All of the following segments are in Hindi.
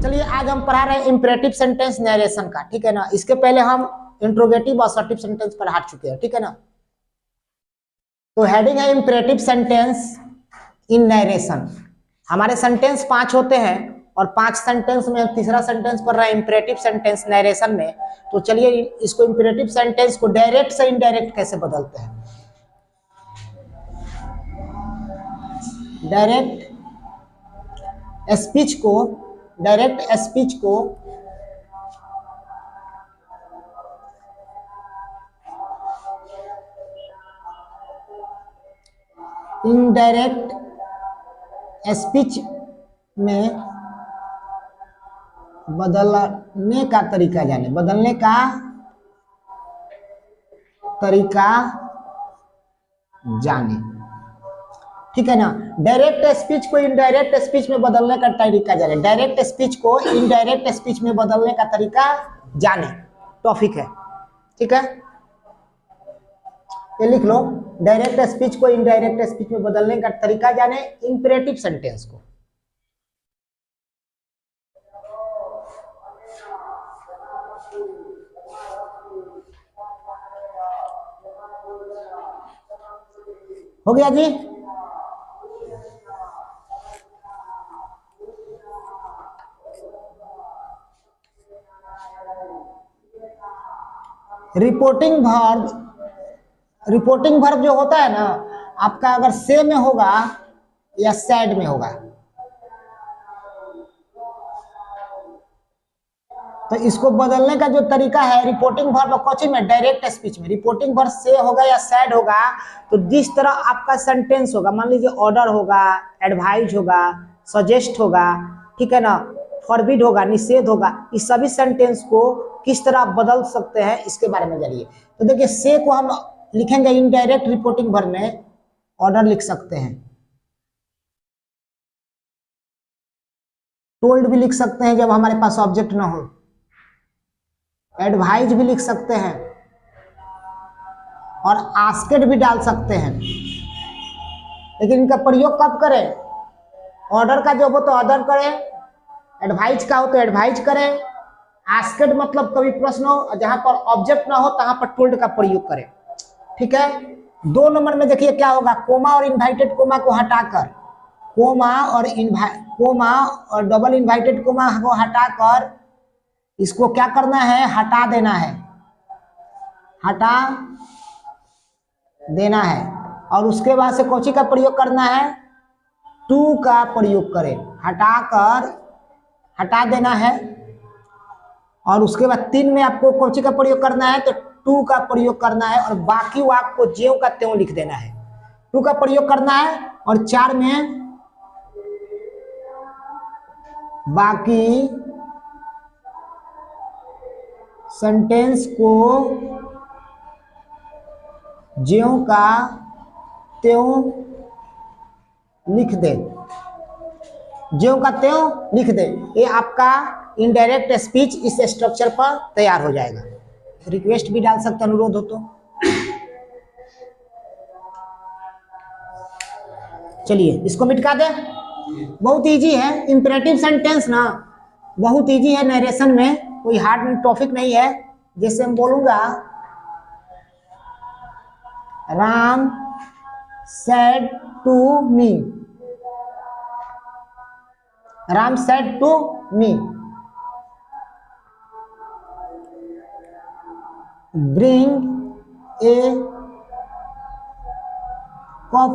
चलिए आज हम पढ़ा रहे हैं इंपरेटिव सेंटेंस नरेशन का, ठीक है ना। इसके पहले हम इंट्रोगेटिव असर्टिव सेंटेंस पढ़ा चुके हैं, ठीक है ना। तो हेडिंग है इंपरेटिव सेंटेंस इन नरेशन। हमारे सेंटेंस 5 होते हैं और 5 सेंटेंस में हम तीसरा सेंटेंस पढ़ रहे हैं इंपरेटिव सेंटेंस नरेशन में। तो चलिए इसको इंपरेटिव सेंटेंस को डायरेक्ट से इनडायरेक्ट कैसे बदलते हैं। डायरेक्ट स्पीच को इनडायरेक्ट स्पीच में बदलने का तरीका जाने, बदलने का तरीका जाने, ठीक है ना। डायरेक्ट स्पीच को इनडायरेक्ट स्पीच में बदलने का तरीका जाने, डायरेक्ट स्पीच को इनडायरेक्ट स्पीच में बदलने का तरीका जाने टॉपिक है, ठीक है। ये लिख लो, डायरेक्ट स्पीच को इनडायरेक्ट स्पीच में बदलने का तरीका जाने इंपरेटिव सेंटेंस को। हो गया जी। रिपोर्टिंग वर्ब जो होता है ना आपका, अगर से में होगा या सैड में होगा तो इसको बदलने का जो तरीका है रिपोर्टिंग वर्ब कोची में, डायरेक्ट स्पीच में। रिपोर्टिंग वर्ब से होगा या सैड होगा तो जिस तरह आपका सेंटेंस होगा, मान लीजिए ऑर्डर होगा, एडवाइज होगा, सजेस्ट होगा, ठीक है ना, फॉरबिड होगा, निषेध होगा, इस सभी सेंटेंस को किस तरह बदल सकते हैं इसके बारे में जानिए। तो देखिए से को हम लिखेंगे इनडायरेक्ट रिपोर्टिंग वर्ब में, ऑर्डर लिख सकते हैं, टोल्ड भी लिख सकते हैं जब हमारे पास ऑब्जेक्ट ना हो, एडवाइज भी लिख सकते हैं और आस्केड भी डाल सकते हैं। लेकिन इनका प्रयोग कब करें? ऑर्डर का जो हो तो ऑर्डर करें, एडवाइज का हो तो एडवाइज करें, आस्केड मतलब कभी प्रश्न हो, जहां पर ऑब्जेक्ट ना हो तहां पर टोल्ड का प्रयोग करें, ठीक है। 2 नंबर में देखिए क्या होगा, कोमा और इन्वाइटेड कोमा को हटाकर, कोमा और डबल इन्वाइटेड कोमा को हटाकर इसको क्या करना है, हटा देना है, हटा देना है। और उसके बाद से कोची का प्रयोग करना है, टू का प्रयोग करें, हटाकर हटा देना है। और उसके बाद 3 में आपको कोची का प्रयोग करना है तो टू का प्रयोग करना है और बाकी वाक्य को ज्यों का त्यों लिख देना है, टू का प्रयोग करना है। और 4 में बाकी सेंटेंस को ज्यों का त्यों लिख दे, ज्यों का त्यों लिख दे। ये आपका इनडायरेक्ट स्पीच इस स्ट्रक्चर पर तैयार हो जाएगा। रिक्वेस्ट भी डाल सकते, अनुरोध हो तो। चलिए इसको मिटा दे, बहुत इजी है इंपरेटिव सेंटेंस ना, बहुत इजी है। नरेशन में कोई हार्ड टॉपिक नहीं है। जैसे हम बोलूंगा Ram said to me, Ram said to me bring a cup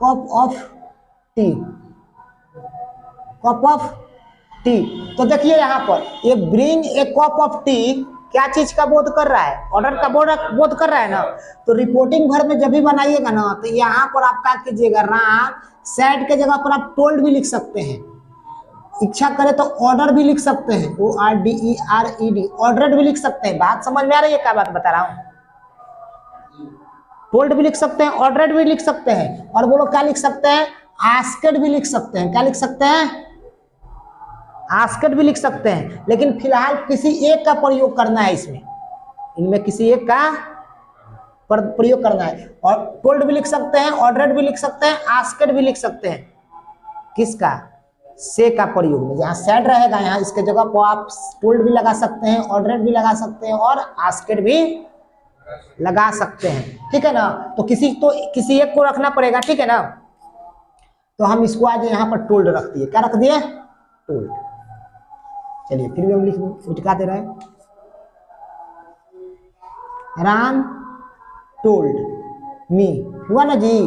of tea, cup of tea. तो देखिए यहाँ पर ये bring a cup of tea क्या चीज का बोध कर रहा है, ऑर्डर का बोध कर रहा है ना। तो रिपोर्टिंग वर्ब में जब भी बनाइएगा ना तो यहाँ पर आप क्या कीजिएगा, राम सैड के जगह पर आप टोल्ड भी लिख सकते हैं, इच्छा करे तो ऑर्डर भी लिख सकते हैं, ORDERED, ऑर्डर्ड भी लिख सकते हैं। बात समझ में आ रही है क्या बात बता रहा हूँ? टोल्ड भी लिख सकते हैं, ऑर्डर्ड भी लिख सकते हैं, और वो लोग क्या लिख सकते हैं, आस्क्ड भी लिख सकते हैं। क्या लिख सकते हैं? आस्क्ड भी लिख सकते हैं। लेकिन फिलहाल किसी एक का प्रयोग करना है इसमें, इनमें किसी एक का प्रयोग करना है। और टोल्ड भी लिख सकते हैं, ऑर्डर्ड भी लिख सकते हैं, आस्क्ड भी लिख सकते हैं। किसका? से का प्रयोग में, जहाँ सैड रहेगा यहाँ इसके जगह पर आप टोल्ड भी लगा सकते हैं, ऑर्डरेट भी लगा सकते हैं और आस्केड भी लगा सकते हैं, ठीक है ना। तो किसी एक को रखना पड़ेगा, ठीक है ना। तो हम इसको आज यहाँ पर टोल्ड रख दिए, क्या रख दिए, टोल्ड। चलिए फिर भी हम लिखा दे रहे हैं, राम टोल्ड मी, हुआ ना जी।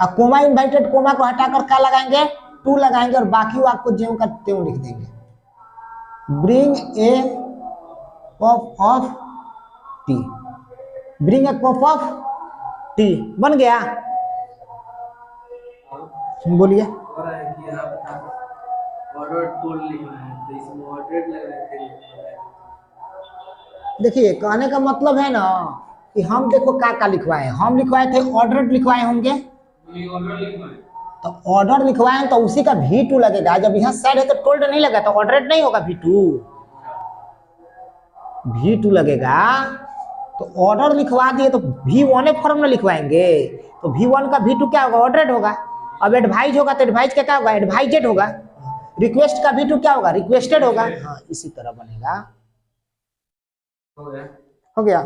अब कोमा इनवाइटेड, कोमा को हटाकर क्या लगाएंगे, टू लगाएंगे और बाकी वो आपको ज्यों का त्यों लिख देंगे। Bring a cup of T, bring a cup of T, बन गया। बोलिए। देखिए कहने का मतलब है ना कि हम देखो क्या लिखवाए, हम लिखवाए थे ऑर्डर लिखवाए होंगे, तो ऑर्डर लिखवाए तो उसी का V2 लगेगा। जब यहाँ साइड है तो टोल्ड नहीं लगा तो ऑर्डर नहीं होगा, V2 लगेगा। तो ऑर्डर लिखवा दिए तो V1 फॉर्म में लिखवाएंगे, तो V1 का V2 क्या होगा, ऑर्डर होगा। अब एडवाइज होगा तो एडवाइज का क्या होगा, एडवाइजेड होगा। रिक्वेस्ट का V2 क्या होगा, रिक्वेस्टेड होगा। हाँ इसी तरह बनेगा। हो गया।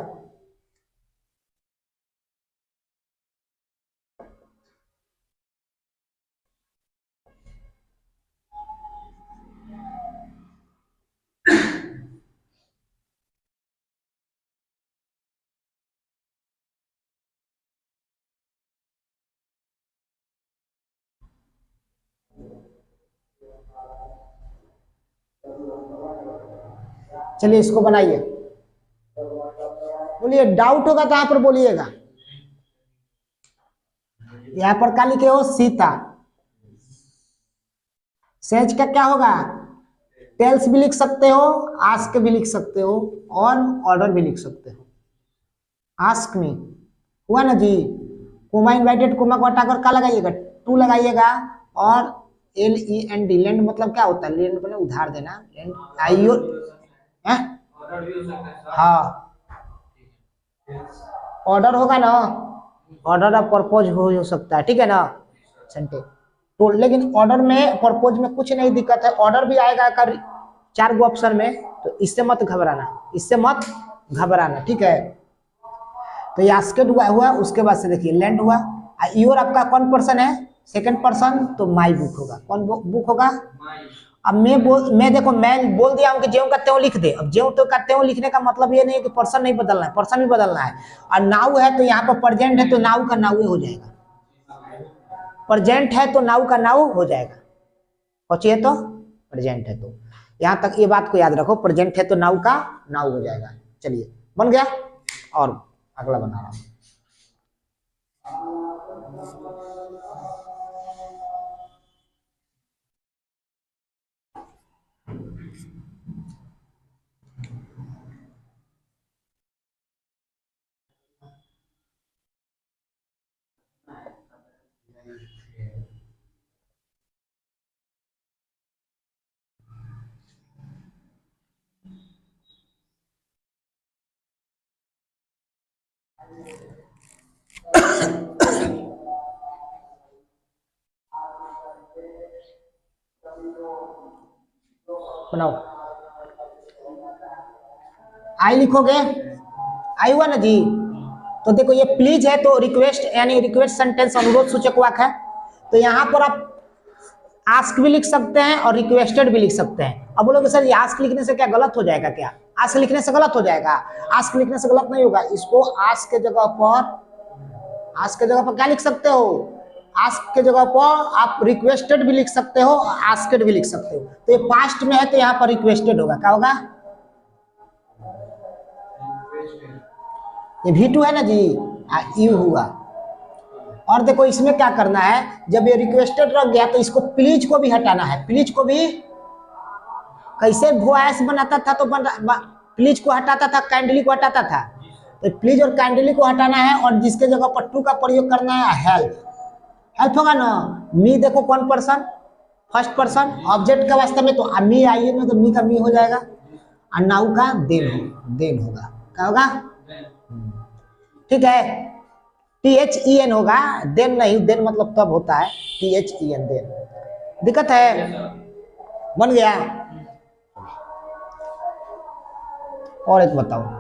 चलिए इसको बनाइए, बोलिए डाउट होगा तो यहाँ पर बोलिएगा। यहाँ पर क्या लिखे हो, सीता। सेज का क्या होगा, टेल्स भी लिख सकते हो, आस्क भी लिख सकते हो और ऑर्डर भी लिख सकते हो। आस्क मी हुआ ना जी। कोमा इनवाइटेड, कोमा को हटाकर क्या लगाइएगा, टू लगाइएगा और LEND, लैंड मतलब क्या होता है, लैंड मतलब उधार देना, लैंड आईओ है। हाँ ऑर्डर होगा ना, ऑर्डर ऑफ पर्पज हो सकता है, ठीक है ना सेंटे। तो लेकिन ऑर्डर में पर्पज में कुछ नहीं दिक्कत है, ऑर्डर भी आएगा कर 4 गो ऑप्शन में, तो इससे मत घबराना, इससे मत घबराना, ठीक है। तो ये आस्केड हुआ, उसके बाद से देखिए लैंड हुआ। योर आपका कौन पर्सन है, सेकंड पर्सन, तो माई बुक होगा। कौन बुक होगा, अब मैं देखो मैं बोल दिया हूं कि ज्यों का त्यों लिख दे। अब ज्यों तो का त्यों लिखने का मतलब ये नहीं है कि पर्सन नहीं बदलना है, पर्सन भी बदलना है। और नाउ है तो यहाँ पर प्रेजेंट है तो नाउ का नाउ हो जाएगा, प्रेजेंट है तो नाउ का नाउ हो जाएगा, पहुंचिए तो प्रेजेंट है तो। यहां तक ये बात को याद रखो, प्रेजेंट है तो नाउ का नाउ हो जाएगा। चलिए बन गया, और अगला बना रहा हूं। बनाओ, आई लिखोगे, आई हुआ ना जी। तो देखो ये प्लीज है तो रिक्वेस्ट, यानी रिक्वेस्ट सेंटेंस अनुरोध सूचक वाक्य है। तो यहाँ पर आप आस्क भी लिख सकते हैं और रिक्वेस्टेड भी लिख सकते हैं। अब बोलोगे सर ये आस्क लिखने से क्या गलत हो जाएगा, क्या आस्क लिखने से गलत हो जाएगा, आस्क लिखने से गलत नहीं होगा। इसको आस्क के जगह पर क्या लिख सकते हो, आस्क के जगह पर आप रिक्वेस्टेड भी लिख सकते हो, आस्केड भी लिख सकते हो। तो ये पास्ट में है तो यहाँ पर रिक्वेस्टेड होगा, क्या होगा, ये V2 है ना जी, यू हुआ। और देखो इसमें क्या करना है, जब ये रिक्वेस्टेड रख गया तो इसको प्लीज को भी हटाना है। प्लीज को भी कैसे वॉइस बनाता था, तो प्लीज को हटाता था, काइंडली को हटाता था। तो प्लीज और काइंडली को हटाना है और जिसके जगह पर टू का प्रयोग करना है हेल्प। हेल्प होगा ना, मी देखो कौन पर्सन, फर्स्ट पर्सन, ऑब्जेक्ट का वास्तव में तो मी आइए ना, तो मी का मी हो जाएगा और नाउ का देन होगा, क्या होगा, ठीक है। THEN होगा, देन नहीं, देन मतलब तब होता है THEN, देन। दिक्कत है, बन गया। और एक बताओ।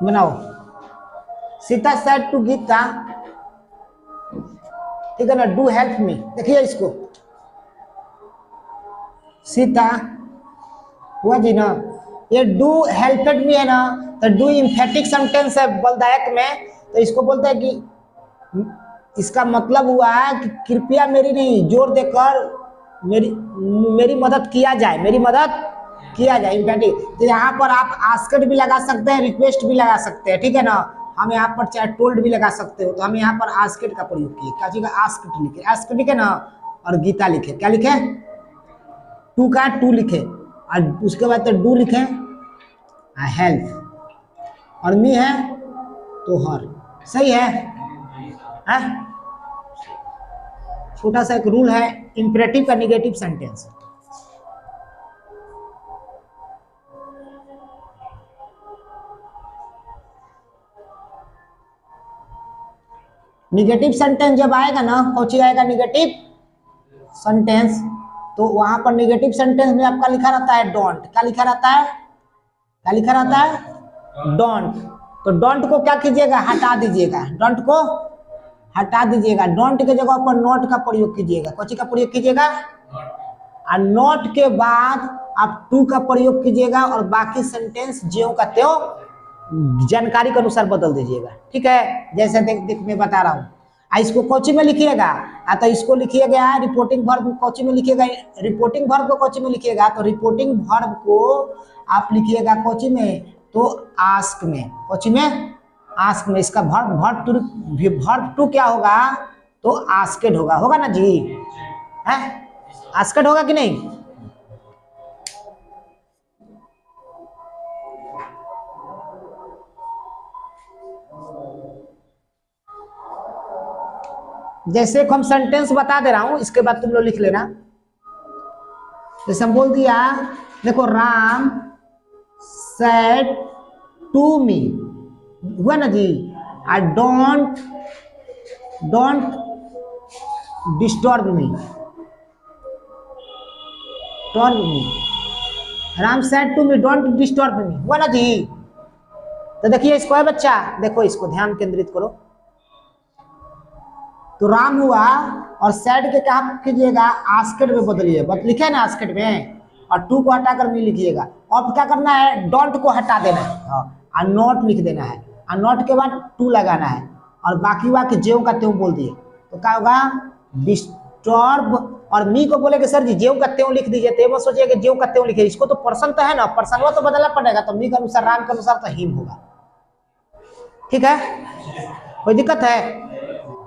बनाओ। सीता सेड टू गीता, ठीक है ना, डू हेल्प मी। देखिए इसको, सीता हुआ जी ना, ये डू हेल्पेड मी है ना, तो डू इम्फेटिक सेंटेंस है बलदायक में, तो इसको बोलते हैं कि इसका मतलब हुआ है कि कृपया मेरी नहीं, जोर देकर मेरी मेरी मदद किया जाए, मेरी मदद किया जाए, इम्फेटिक। तो यहाँ पर आप आस्क्ड भी लगा सकते हैं, रिक्वेस्ट भी लगा सकते हैं, ठीक है ना। हम यहाँ पर चाहे टोल्ड भी लगा सकते हो, तो हम यहाँ पर आस्क्ड का प्रयोग किए। क्या चीज, आस्क्ड लिखे, आस्क्ड लिखे ना, और गीता लिखे, क्या लिखे, टू का टू लिखे, और उसके बाद तो डू लिखे, हेल्प, और मी है तो हर, सही है। छोटा सा एक रूल है, इंपरेटिव का निगेटिव सेंटेंस। निगेटिव सेंटेंस जब आएगा ना, कौन आएगा निगेटिव सेंटेंस, तो वहां पर निगेटिव सेंटेंस में आपका लिखा रहता है डोंट। क्या लिखा रहता है, क्या लिखा रहता है, डोंट। तो डोंट को क्या कीजिएगा, हटा दीजिएगा, डोंट को हटा दीजिएगा। डोंट के जगह पर नॉट का प्रयोग कीजिएगा। कौन का प्रयोग कीजिएगा, और नॉट के बाद आप टू का प्रयोग कीजिएगा, और बाकी सेंटेंस ज्यों का त्यों जानकारी के अनुसार बदल दीजिएगा, ठीक है। जैसे देख मैं बता रहा हूँ, इसको कोची में लिखिएगा, तो इसको लिखिएगा रिपोर्टिंग वर्ब, कोची में लिखिएगा रिपोर्टिंग वर्ब को कोची में लिखिएगा, तो रिपोर्टिंग वर्ब को आप लिखिएगा कोची में, तो आस्क में, कोची में, आस्क में। इसका वर्ब टू क्या होगा, तो आस्केड होगा, होगा ना जी, है आस्केड होगा कि नहीं। जैसे हम सेंटेंस बता दे रहा हूं, इसके बाद तुम लोग लिख लेना। जैसे हम बोल दिया, देखो, राम सेड टू मी, हुआ ना जी, I don't disturb me, turn me, Ram said to me don't disturb me, हुआ ना जी। तो देखिए इसको है बच्चा, देखो इसको ध्यान केंद्रित करो। तो राम हुआ, और सेड के क्या कीजिएगा, आस्केड में बदलिए, लिखे ना आस्केड में, और टू को हटाकर मी लिखिएगा। और क्या करना है, डोंट को हटा देना है, और नॉट लिख देना है, और नॉट के बाद टू लगाना है, और बाकी वाक्य ज्यों का त्यों बोल दिए, तो क्या होगा, डिस्टर्ब। और मी को बोले कि सर जी ज्यों का त्यों लिख दीजिए, तो मत सोचिए कि ज्यों का त्यों लिखे, इसको तो पर्सन तो है ना, पर्सन वो तो बदलना पड़ेगा, तो मी के अनुसार, राम के अनुसार तो हिम होगा, ठीक है। कोई दिक्कत है,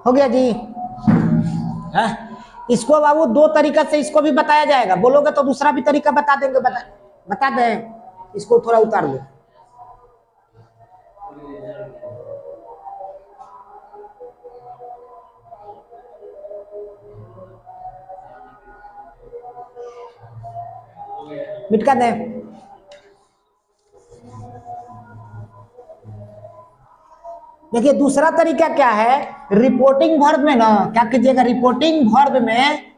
हो गया जी। है इसको बाबू दो तरीका से इसको भी बताया जाएगा, बोलोगे तो दूसरा भी तरीका बता देंगे, बता दें। इसको थोड़ा उतार दो, मिटका दें। देखिए दूसरा तरीका क्या है, रिपोर्टिंग वर्ब में ना क्या कीजिएगा, रिपोर्टिंग वर्ब में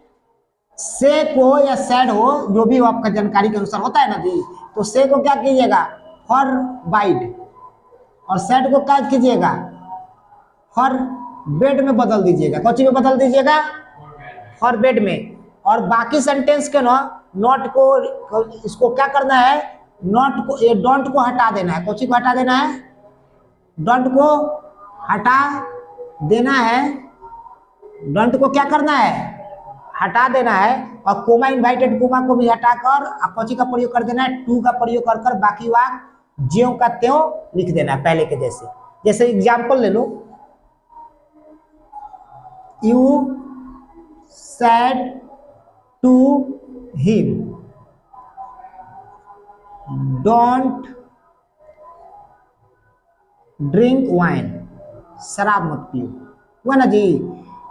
से को या सेड हो, जो भी हो आपका जानकारी के अनुसार होता है ना जी, तो से को क्या कीजिएगा, फॉर बाइट, और सेड को क्या कीजिएगा, फॉर बेड में बदल दीजिएगा। कौन में बदल दीजिएगा, फॉर बेड में। और बाकी सेंटेंस के ना नॉट को, इसको क्या करना है, नॉट को, ये डोंट को हटा देना है। कौन को हटा देना है, डोंट को हटा देना है, डोंट को क्या करना है, हटा देना है। और कोमा इन्वाइटेड कोमा को भी हटाकर कौची का प्रयोग कर देना है, टू का प्रयोग कर कर बाकी वाक्य ज्यों का त्यों लिख देना है पहले के जैसे। जैसे एग्जाम्पल ले लो, you said to him, don't drink wine, शराब मत पियो, हुआ ना जी।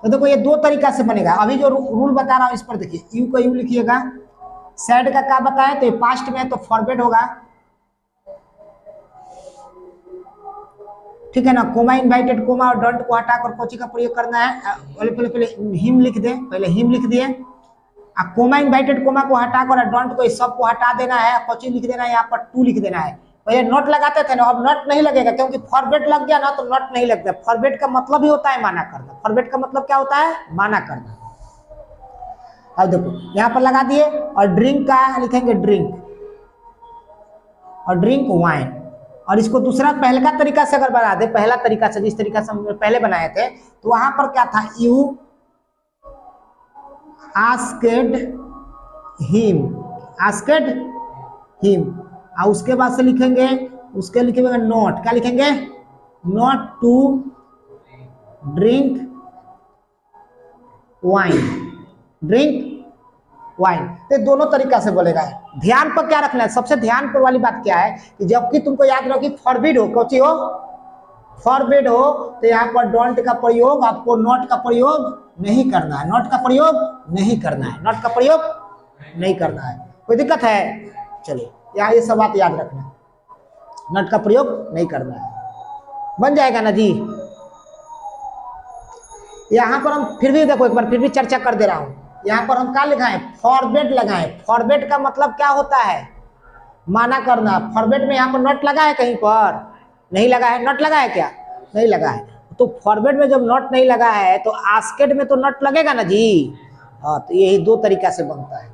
तो देखो ये दो तरीका से बनेगा। अभी जो रूल बता रहा हूं इस पर देखिए, यू का यू लिखिएगा, सैड का क्या बताया, तो पास्ट में है तो फॉरवर्ड होगा, ठीक है ना। कोमा इनवाइटेड, कोमा और डोंट को हटाकर कोची का प्रयोग करना है, पहले हिम लिख दे, पहले हिम लिख दिए, कोमा इनवाइटेड कोमा को हटाकर डोंट को सब को हटा देना है, कोची लिख देना है, यहाँ पर टू लिख देना है। पहले नोट लगाते थे ना, अब नोट नहीं लगेगा क्योंकि फॉरवर्ड लग गया ना तो नोट नहीं लगता। फॉरवर्ड का मतलब ही होता है माना करना, फॉरवर्ड का मतलब क्या होता है, माना करना। अब देखो यहाँ पर लगा दिए, और ड्रिंक का लिखेंगे ड्रिंक, और ड्रिंक वाइन। और इसको दूसरा पहले का तरीका से अगर बना दे, पहला तरीका से जिस तरीका से हम पहले बनाए थे, तो वहां पर क्या था, you asked him, asked him, और उसके बाद से लिखेंगे, उसके लिखेंगे नॉट, क्या लिखेंगे, not to drink wine, drink wine. तो दोनों तरीका से बोलेगा। ध्यान पर क्या रखना है, सबसे ध्यान पर वाली बात क्या है कि जबकि तुमको याद रहो कि फॉरबिड हो, कोची हो, फॉरबिड हो, तो यहाँ पर डोंट का प्रयोग, आपको नॉट का प्रयोग नहीं करना है, नॉट का प्रयोग नहीं करना है, नॉट का प्रयोग नहीं करना है। कोई दिक्कत है, चलिए यहाँ ये सब बात याद रखना, नॉट का प्रयोग नहीं करना है, बन जाएगा ना जी। यहाँ पर हम फिर भी देखो, एक बार फिर भी चर्चा कर दे रहा हूं, यहाँ पर हम क्या लगाएं, फॉरवर्ड लगाएं। फॉरवर्ड का मतलब क्या होता है, माना करना। फॉरवर्ड में यहाँ पर नॉट लगा है, कहीं पर नहीं लगा है, नॉट लगा है क्या, नहीं लगा है। तो फॉरवर्ड में जब नॉट नहीं लगा है तो आस्केड में तो नॉट लगेगा ना जी। हाँ, तो यही दो तरीका से बनता है।